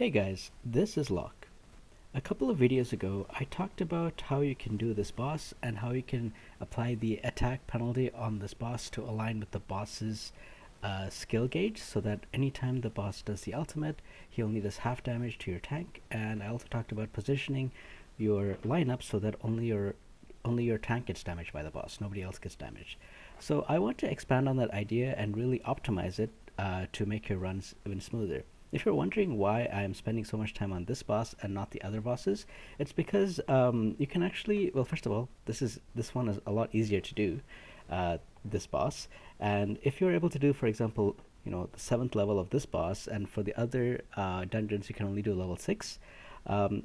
Hey guys, this is Locke. A couple of videos ago, I talked about how you can do this boss and how you can apply the attack penalty on this boss to align with the boss's skill gauge so that anytime the boss does the ultimate, he only does half damage to your tank. And I also talked about positioning your lineup so that only your tank gets damaged by the boss, nobody else gets damaged. So I want to expand on that idea and really optimize it to make your runs even smoother. If you're wondering why I'm spending so much time on this boss and not the other bosses, it's because you can actually, well, first of all, this one is a lot easier to do, this boss. And if you're able to do, for example, the seventh level of this boss, and for the other dungeons you can only do level 6,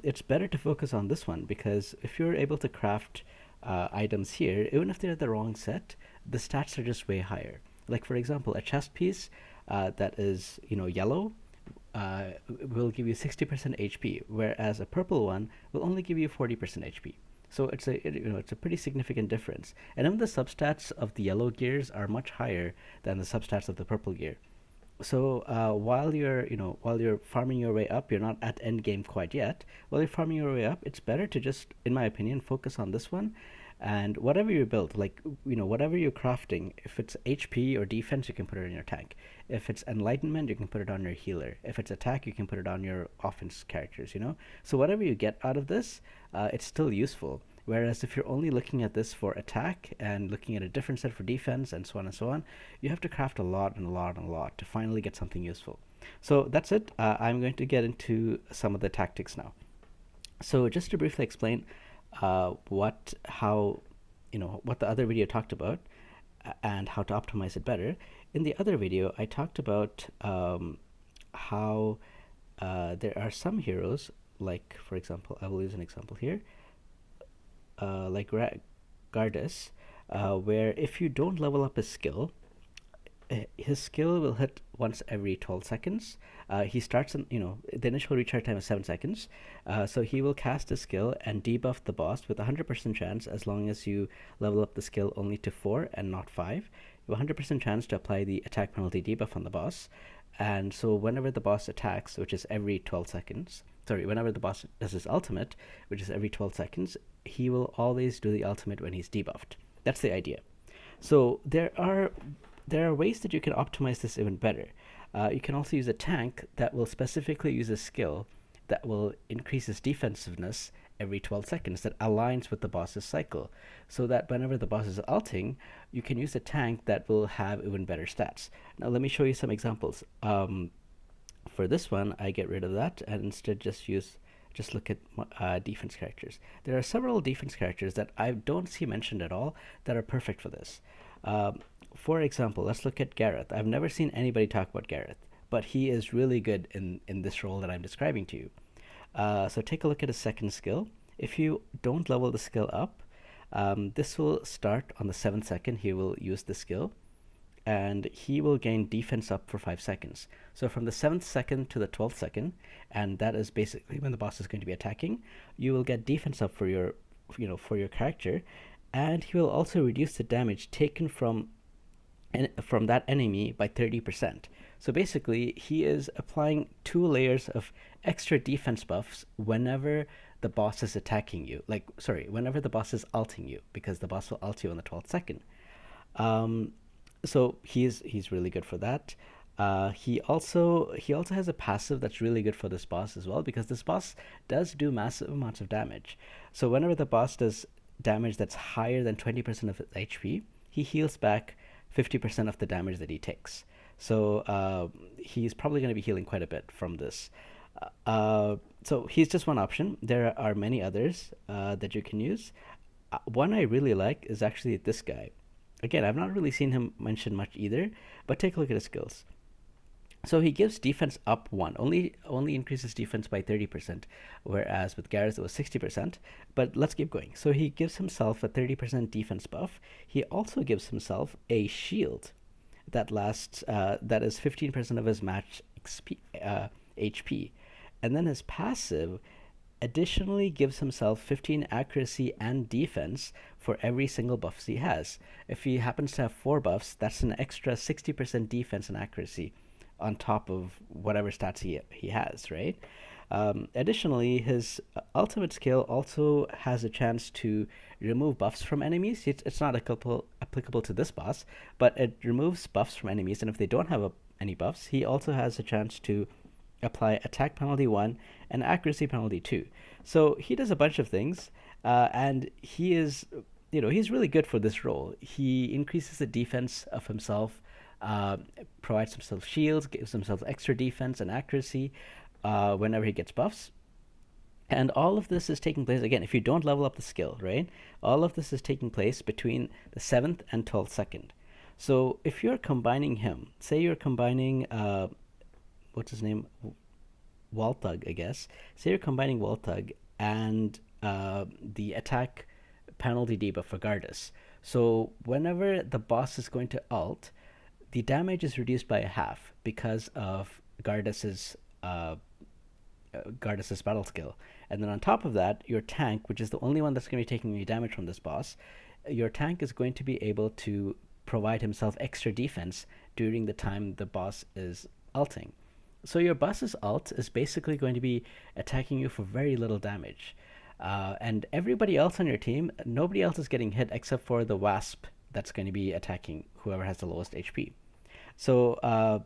it's better to focus on this one, because if you're able to craft items here, even if they're the wrong set, the stats are just way higher. Like, for example, a chest piece that is yellow will give you 60% HP, whereas a purple one will only give you 40% HP. So it's a pretty significant difference. And even the substats of the yellow gears are much higher than the substats of the purple gear. So while you're farming your way up, you're not at end game quite yet. While you're farming your way up, it's better to just, in my opinion, focus on this one. And whatever you build, like whatever you're crafting, if it's HP or defense, you can put it in your tank. If it's enlightenment, you can put it on your healer. If it's attack, you can put it on your offense characters. So whatever you get out of this, it's still useful. Whereas if you're only looking at this for attack and looking at a different set for defense and so on and so on, you have to craft a lot and a lot and a lot to finally get something useful. So that's it. I'm going to get into some of the tactics now. So just to briefly explain what how what the other video talked about and how to optimize it better. In the other video, I talked about how there are some heroes, like, for example, I will use an example here, like Gardas, where if you don't level up his skill, his skill will hit once every 12 seconds. He starts in, the initial recharge time is 7 seconds. So he will cast a skill and debuff the boss with a 100% chance, as long as you level up the skill only to 4 and not 5. You have a 100% chance to apply the attack penalty debuff on the boss. And so whenever the boss attacks, which is every 12 seconds, whenever the boss does his ultimate, which is every 12 seconds, he will always do the ultimate when he's debuffed. That's the idea. So there are ways that you can optimize this even better. You can also use a tank that will specifically use a skill that will increase its defensiveness every 12 seconds, that aligns with the boss's cycle, so that whenever the boss is ulting, you can use a tank that will have even better stats. Now let me show you some examples. For this one, I get rid of that and instead just look at defense characters. There are several defense characters that I don't see mentioned at all that are perfect for this. For example, let's look at Gareth. I've never seen anybody talk about Gareth, but he is really good in this role that I'm describing to you. So take a look at his second skill. If you don't level the skill up, this will start on the 7th second. He will use the skill, and he will gain defense up for 5 seconds. So from the 7th second to the 12th second, and that is basically when the boss is going to be attacking, you will get defense up for your character, and he will also reduce the damage taken from that enemy by 30%. So basically, he is applying 2 layers of extra defense buffs whenever the boss is attacking you. Whenever the boss is ulting you, because the boss will ult you on the 12th second. So he's really good for that. He also has a passive that's really good for this boss as well, because this boss does do massive amounts of damage. So whenever the boss does damage that's higher than 20% of its HP, he heals back 50% of the damage that he takes. So he's probably going to be healing quite a bit from this. So he's just one option. There are many others that you can use. One I really like is actually this guy. Again, I've not really seen him mentioned much either, but take a look at his skills. So he gives defense up 1, only increases defense by 30%, whereas with Gareth it was 60%. But let's keep going. So he gives himself a 30% defense buff. He also gives himself a shield that is 15% of his match HP. And then his passive additionally gives himself 15 accuracy and defense for every single buffs he has. If he happens to have 4 buffs, that's an extra 60% defense and accuracy on top of whatever stats he has, right? Additionally, his ultimate skill also has a chance to remove buffs from enemies. It's not applicable to this boss, but it removes buffs from enemies, and if they don't have any buffs, he also has a chance to apply attack penalty 1 and accuracy penalty 2. So he does a bunch of things, and he is, he's really good for this role. He increases the defense of himself, uh, provides himself shields, gives himself extra defense and accuracy whenever he gets buffs. And all of this is taking place, again, if you don't level up the skill, right? All of this is taking place between the 7th and 12th second. So if you're combining him, say you're combining, what's his name? Walthug, I guess. Say you're combining Walthug and the attack penalty debuff for Gardas. So whenever the boss is going to ult, the damage is reduced by a half because of Gardas's battle skill. And then on top of that, your tank, which is the only one that's going to be taking any damage from this boss, your tank is going to be able to provide himself extra defense during the time the boss is ulting. So your boss's ult is basically going to be attacking you for very little damage. And everybody else on your team, nobody else is getting hit except for the Wasp that's going to be attacking whoever has the lowest HP. So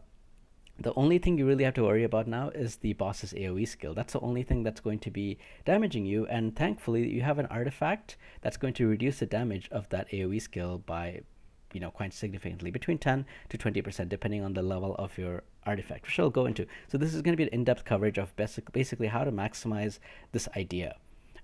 the only thing you really have to worry about now is the boss's AoE skill. That's the only thing that's going to be damaging you, and thankfully you have an artifact that's going to reduce the damage of that AoE skill by, quite significantly, between 10 to 20%, depending on the level of your artifact, which I'll go into. So this is going to be an in-depth coverage of basically how to maximize this idea.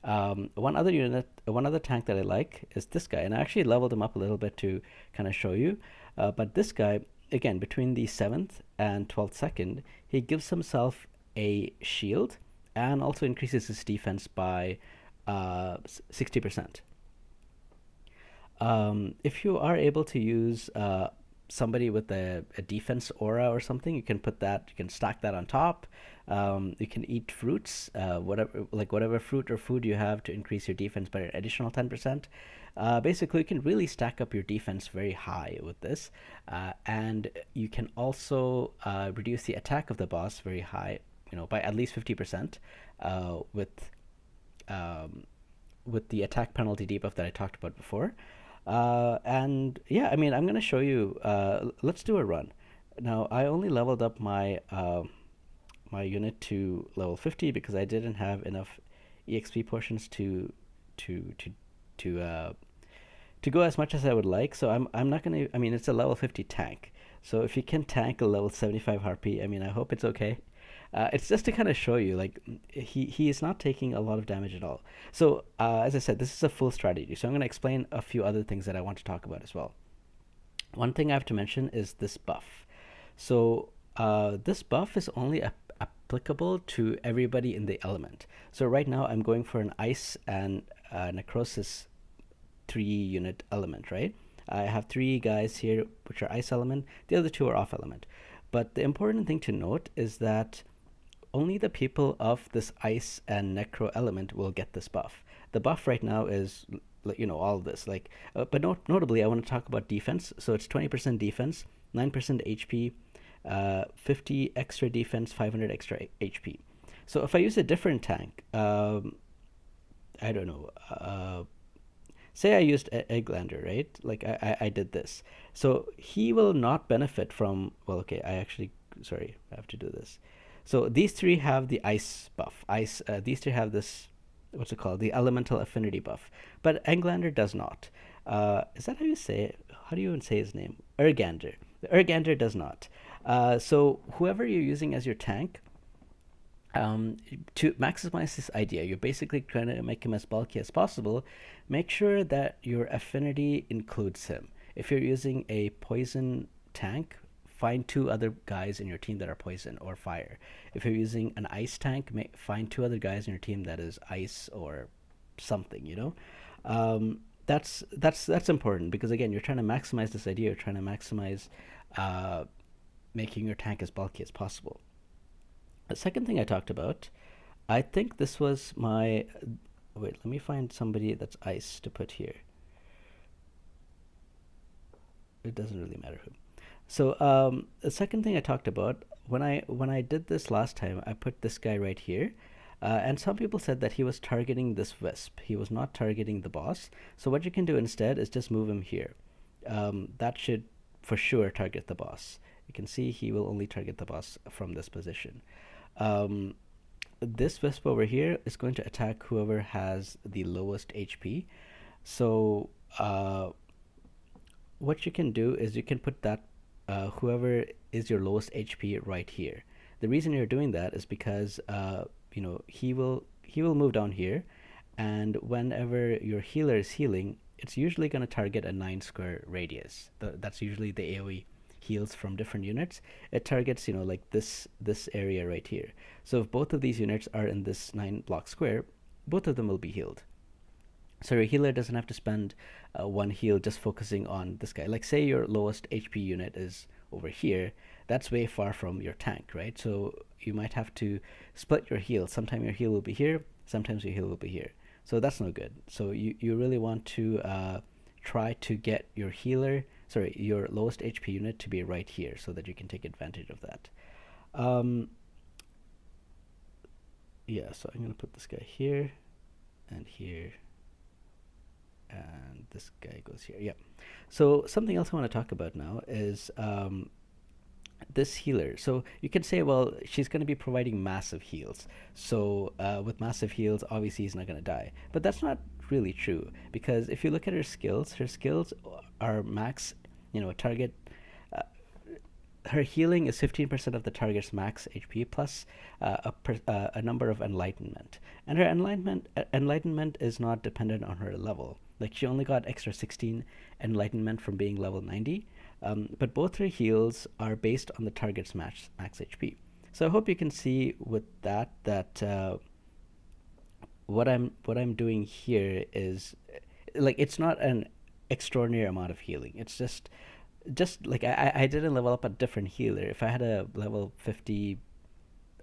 One other tank that I like is this guy, and I actually leveled him up a little bit to kind of show you. But this guy, again, between the 7th and 12th second, he gives himself a shield and also increases his defense by 60%. If you are able to use somebody with a defense aura or something, you can stack that on top. You can eat fruits, whatever fruit or food you have to increase your defense by an additional 10%. Basically, you can really stack up your defense very high with this, and you can also reduce the attack of the boss very high, by at least 50%, with the attack penalty debuff that I talked about before. And yeah, I mean, I'm gonna show you. Let's do a run. Now, I only leveled up my my unit to level 50 because I didn't have enough EXP portions to to uh, to go as much as I would like. So I'm not gonna. I mean, it's a level 50 tank. So if you can tank a level 75 harpy, I mean, I hope it's okay. It's just to kind of show you, like, he is not taking a lot of damage at all. So as I said, this is a full strategy. So I'm going to explain a few other things that I want to talk about as well. One thing I have to mention is this buff. So this buff is only applicable to everybody in the element. So right now I'm going for an ice and necrosis 3-unit element, right? I have 3 guys here which are ice element. The other 2 are off element. But the important thing to note is that only the people of this ice and necro element will get this buff. The buff right now is, all of this. But notably, I want to talk about defense. So it's 20% defense, 9% HP, 50 extra defense, 500 extra HP. So if I use a different tank, I don't know. Say I used Egglander, right? Like I did this. So he will not benefit from, well, okay, sorry, I have to do this. So these 3 have the ice buff. These 3 have this, what's it called? The elemental affinity buff. But Egglander does not. Is that how you say it? How do you even say his name? Ergander. The Ergander does not. So whoever you're using as your tank, to maximize this idea, you're basically trying to make him as bulky as possible. Make sure that your affinity includes him. If you're using a poison tank, find 2 other guys in your team that are poison or fire. If you're using an ice tank, find 2 other guys in your team that is ice or something. That's important because, again, you're trying to maximize this idea. You're trying to maximize making your tank as bulky as possible. The second thing I talked about, I think this was my... Wait, let me find somebody that's ice to put here. It doesn't really matter who. So the second thing I talked about when I did this last time, I put this guy right here, and some people said that he was targeting this wisp. He was not targeting the boss. So what you can do instead is just move him here. That should for sure target the boss. You can see he will only target the boss from this position. Um, this wisp over here is going to attack whoever has the lowest HP. So what you can do is you can put that whoever is your lowest HP right here. The reason you're doing that is because he will move down here, and whenever your healer is healing, it's usually going to target a 9 square radius. That's usually the AOE heals from different units. It targets like this area right here. So if both of these units are in this 9 block square, both of them will be healed. So your healer doesn't have to spend one heal just focusing on this guy. Like say your lowest HP unit is over here, that's way far from your tank, right? So you might have to split your heal. Sometimes your heal will be here, sometimes your heal will be here. So that's no good. So you really want to try to get your lowest HP unit to be right here so that you can take advantage of that. Um, yeah, so I'm going to put this guy here and here, and this guy goes here. Yeah. So something else I want to talk about now is this healer. So you can say, well, she's going to be providing massive heals. So with massive heals, obviously he's not going to die. But that's not really true, because if you look at her skills are max, target. Uh, Her healing is 15% of the target's max HP plus a number of enlightenment, and her enlightenment is not dependent on her level. Like she only got extra 16 enlightenment from being level 90, but both her heals are based on the target's max HP. So I hope you can see with that what I'm doing here is like it's not an extraordinary amount of healing. It's just like I didn't level up a different healer. If I had a level 50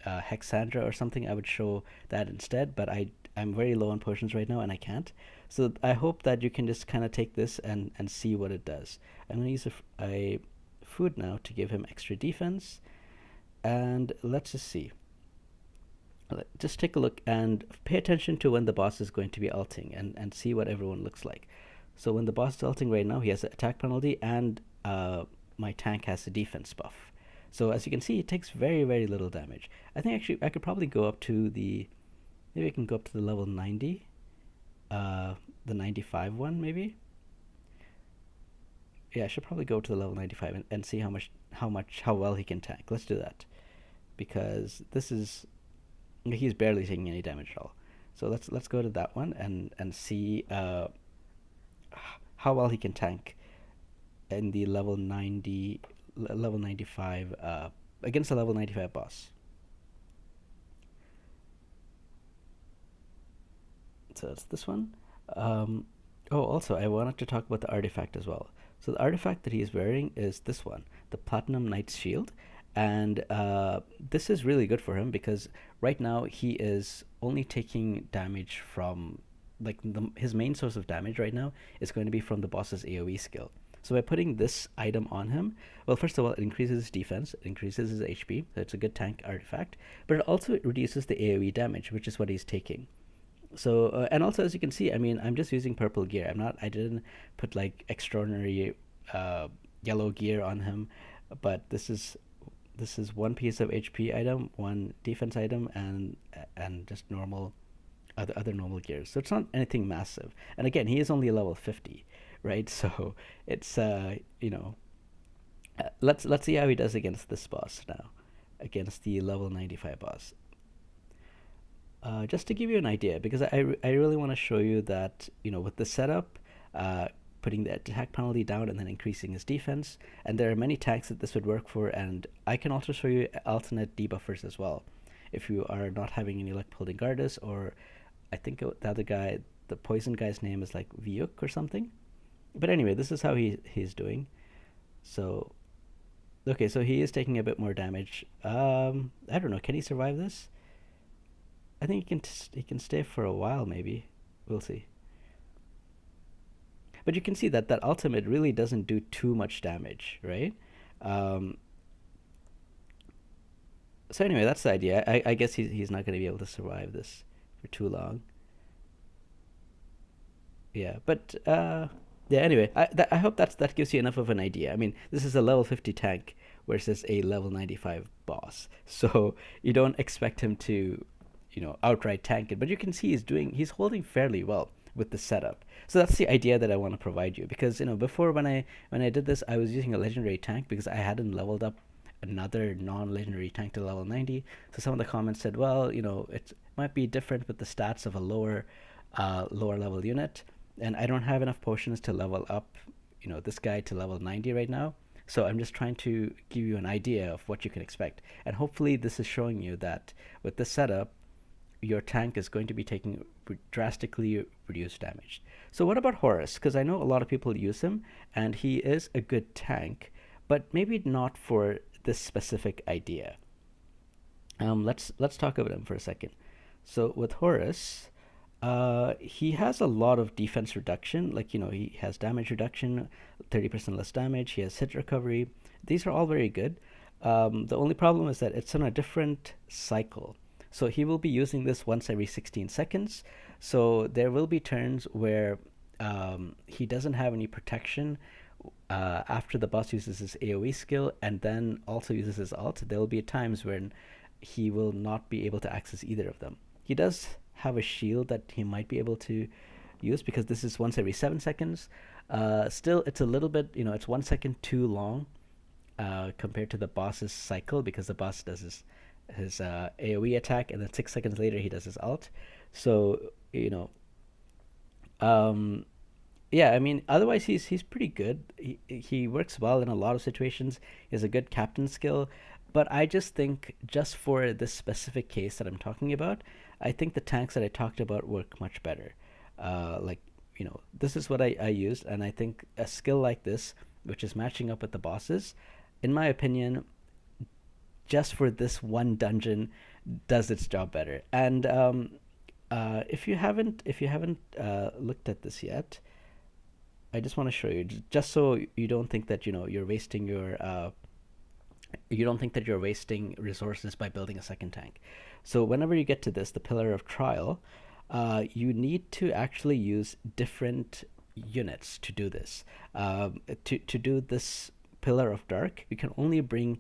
Hexandra or something, I would show that instead. But I'm very low on potions right now, and I can't. So I hope that you can just kind of take this and see what it does. I'm gonna use a food now to give him extra defense, and let's just see. Just take a look and pay attention to when the boss is going to be ulting, and see what everyone looks like. So when the boss is ulting right now, he has an attack penalty, and my tank has a defense buff. So as you can see, it takes very, very little damage. I think actually I could probably go up to maybe I can go up to the level 90, the 95 one maybe. Yeah, I should probably go to the level 95 and see how well he can tank. Let's do that, because he's barely taking any damage at all. So let's go to that one and see how well he can tank in the level 95 against a level 95 boss. So that's this one. Also, I wanted to talk about the artifact as well. So the artifact that he is wearing is this one, the Platinum Knight's Shield. And this is really good for him because right now he is only taking damage from, like, his main source of damage right now is going to be from the boss's AoE skill. So by putting this item on him, well, first of all, it increases his defense, it increases his HP, so it's a good tank artifact, but it also reduces the AoE damage, which is what he's taking. So and also, as you can see, I mean, I'm just using purple gear. I didn't put like extraordinary yellow gear on him, but this is one piece of HP item, one defense item, and just normal other normal gears. So it's not anything massive. And again, he is only level 50, right? So it's let's see how he does against this boss now, against the level 95 boss. Just to give you an idea, because I really want to show you that, with the setup, putting the attack penalty down and then increasing his defense, and there are many tanks that this would work for, and I can also show you alternate debuffers as well. If you are not having any luck holding Gardas, or I think the other guy, the poison guy's name is like Viuk or something. But anyway, this is how he's doing. So, okay, so he is taking a bit more damage. I don't know, can he survive this? I think he can stay for a while, maybe. We'll see. But you can see that ultimate really doesn't do too much damage, right? Um, so anyway, that's the idea. I guess he's not going to be able to survive this for too long. Yeah, but yeah. Anyway, I hope that gives you enough of an idea. I mean, this is a level 50 tank versus a level 95 boss, so you don't expect him to, outright tank it. But you can see he's holding fairly well with the setup. So that's the idea that I want to provide you, because before, when I did this, I was using a legendary tank because I hadn't leveled up another non-legendary tank to level 90. So some of the comments said, well, it might be different with the stats of a lower level unit, and I don't have enough potions to level up, this guy to level 90 right now. So I'm just trying to give you an idea of what you can expect, and hopefully this is showing you that with this setup, your tank is going to be taking drastically reduced damage. So what about Horus? Because I know a lot of people use him, and he is a good tank, but maybe not for this specific idea. Let's talk about him for a second. So with Horus, he has a lot of defense reduction. Like, he has damage reduction, 30% less damage. He has hit recovery. These are all very good. The only problem is that it's on a different cycle. So he will be using this once every 16 seconds. So there will be turns where he doesn't have any protection after the boss uses his AoE skill and then also uses his ult. There will be times when he will not be able to access either of them. He does have a shield that he might be able to use because this is once every 7 seconds. Still, it's a little bit, it's 1 second too long compared to the boss's cycle, because the boss does his AoE attack, and then 6 seconds later he does his ult. So, um, yeah, I mean, otherwise he's pretty good. He works well in a lot of situations. He has a good captain skill, but I just think, just for this specific case that I'm talking about, I think the tanks that I talked about work much better. Like, this is what I used, and I think a skill like this, which is matching up with the bosses, in my opinion, just for this one dungeon, does its job better. And if you haven't looked at this yet, I just want to show you, just so you don't think that you don't think that you're wasting resources by building a second tank. So whenever you get to this, the Pillar of Trial, you need to actually use different units to do this. To do this Pillar of Dark, uh, you can only bring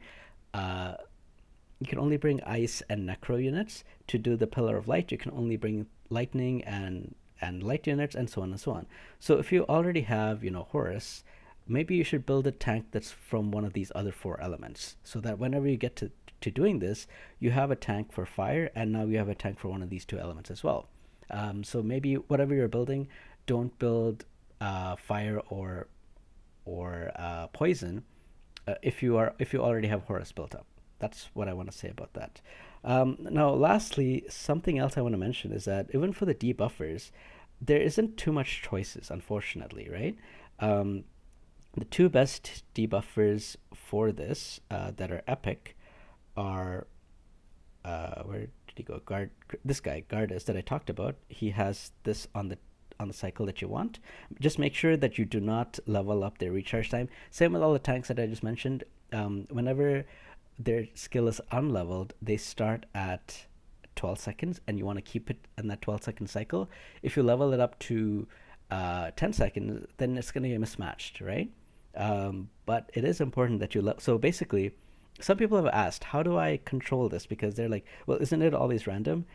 ice and necro units. To do the Pillar of Light, you can only bring lightning and light units, and so on and so on. So if you already have, Horus, maybe you should build a tank that's from one of these other four elements, so that whenever you get to doing this, you have a tank for fire, and now you have a tank for one of these two elements as well. So maybe whatever you're building, don't build fire or poison if you already have Horus built up. That's what I want to say about that. Now, lastly, something else I want to mention is that even for the debuffers, there isn't too much choices, unfortunately, right? Um, the two best debuffers for this that are epic are, where did he go? This guy Gardas that I talked about. He has this on the cycle that you want. Just make sure that you do not level up their recharge time. Same with all the tanks that I just mentioned. Whenever their skill is unleveled, they start at 12 seconds, and you want to keep it in that 12-second cycle. If you level it up to 10 seconds, then it's going to get mismatched, right? But it is important that so basically, some people have asked, how do I control this? Because they're like, well, isn't it always random?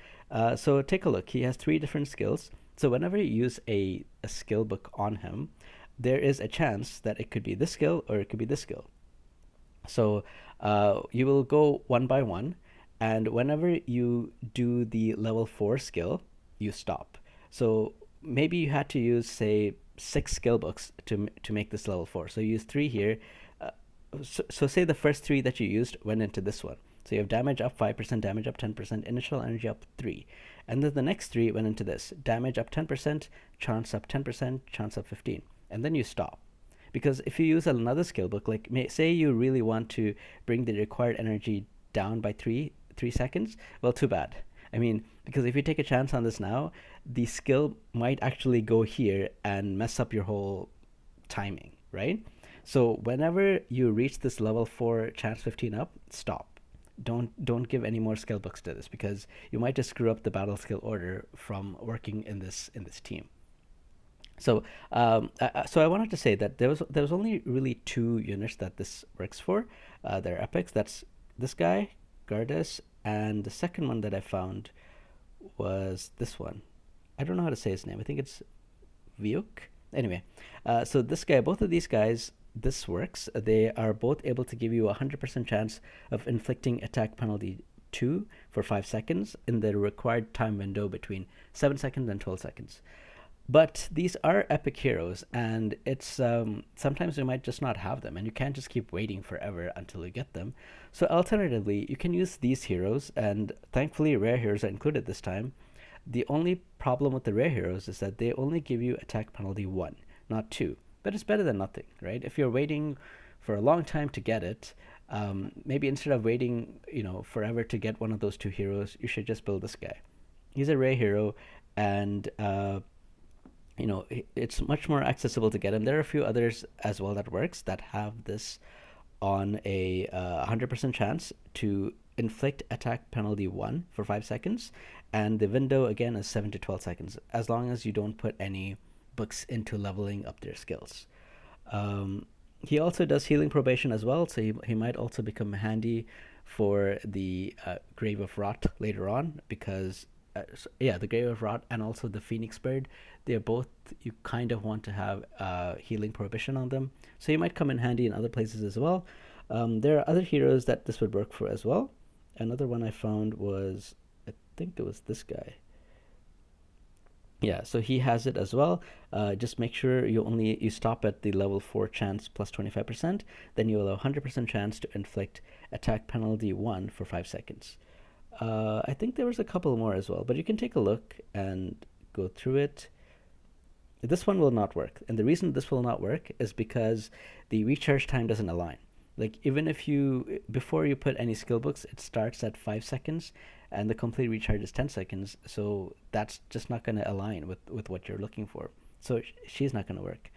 So take a look. He has 3 different skills. So whenever you use a skill book on him, there is a chance that it could be this skill or it could be this skill. So you will go one by one, and whenever you do the level 4 skill, you stop. So maybe you had to use, say, 6 skill books to make this level 4. So you use 3 here. So say the first 3 that you used went into this one. So you have damage up 5%, damage up 10%, initial energy up 3. And then the next 3 went into this. Damage up 10%, chance up 10%, chance up 15. And then you stop. Because if you use another skill book, like say you really want to bring the required energy down by 3 seconds, well, too bad. I mean, because if you take a chance on this now, the skill might actually go here and mess up your whole timing, right? So whenever you reach this level 4 chance 15 up, stop. Don't give any more skill books to this, because you might just screw up the battle skill order from working in this team. So so I wanted to say that there was only really two units that this works for. They're epics. That's this guy, Gardas, and the second one that I found was this one. I don't know how to say his name. I think it's Viuk. Anyway, so this guy, both of these guys, this works. They are both able to give you a 100% chance of inflicting attack penalty 2 for 5 seconds in the required time window between 7 seconds and 12 seconds. But these are epic heroes, and it's sometimes you might just not have them, and you can't just keep waiting forever until you get them. So alternatively, you can use these heroes, and thankfully rare heroes are included this time. The only problem with the rare heroes is that they only give you attack penalty 1, not 2. But it's better than nothing, right? If you're waiting for a long time to get it, maybe instead of waiting, forever to get one of those two heroes, you should just build this guy. He's a rare hero, and it's much more accessible to get him. There are a few others as well that works that have this on a 100% chance to inflict attack penalty 1 for 5 seconds, and the window again is 7 to 12 seconds, as long as you don't put any books into leveling up their skills. He also does healing probation as well, so he might also become handy for the Grave of Rot later on, because the Grave of Rot and also the Phoenix Bird, they're both, you kind of want to have healing prohibition on them, so he might come in handy in other places as well. There are other heroes that this would work for as well. Another one I found was, I think it was this guy. Yeah, so he has it as well. Just make sure you stop at the level 4 chance plus 25%, then you will have a 100% chance to inflict attack penalty 1 for 5 seconds. I think there was a couple more as well, but you can take a look and go through it. This one will not work, and the reason this will not work is because the recharge time doesn't align. Like, even if before you put any skill books, it starts at 5 seconds, and the complete recharge is 10 seconds, so that's just not going to align with what you're looking for. So she's not going to work.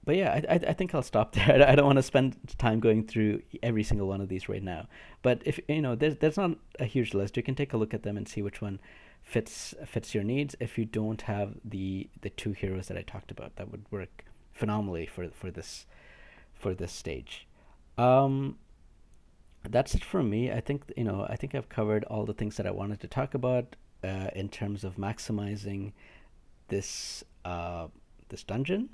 But yeah, I think I'll stop there. I don't want to spend time going through every single one of these right now. But if there's not a huge list. You can take a look at them and see which one fits your needs. If you don't have the two heroes that I talked about, that would work phenomenally for this stage. That's it from me. I think I've covered all the things that I wanted to talk about in terms of maximizing this this dungeon.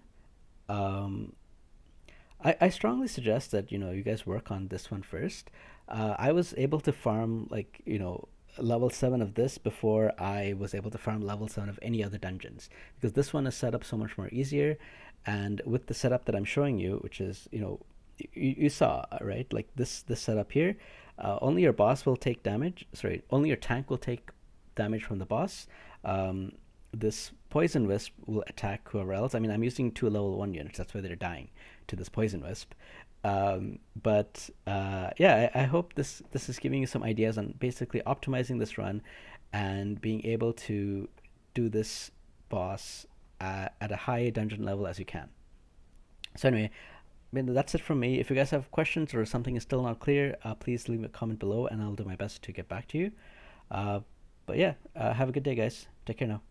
I strongly suggest that you guys work on this one first. I was able to farm level 7 of this before I was able to farm level 7 of any other dungeons, because this one is set up so much more easier. And with the setup that I'm showing you, which is you saw, right, like this setup here, only your boss will take damage. Sorry, only your tank will take damage from the boss. This poison wisp will attack whoever else. I mean, I'm using 2 level 1 units, that's why they're dying to this poison wisp. I hope this is giving you some ideas on basically optimizing this run and being able to do this boss at a high dungeon level as you can. So anyway, that's it from me. If you guys have questions or something is still not clear, please leave a comment below and I'll do my best to get back to you. Have a good day, guys. Take care now.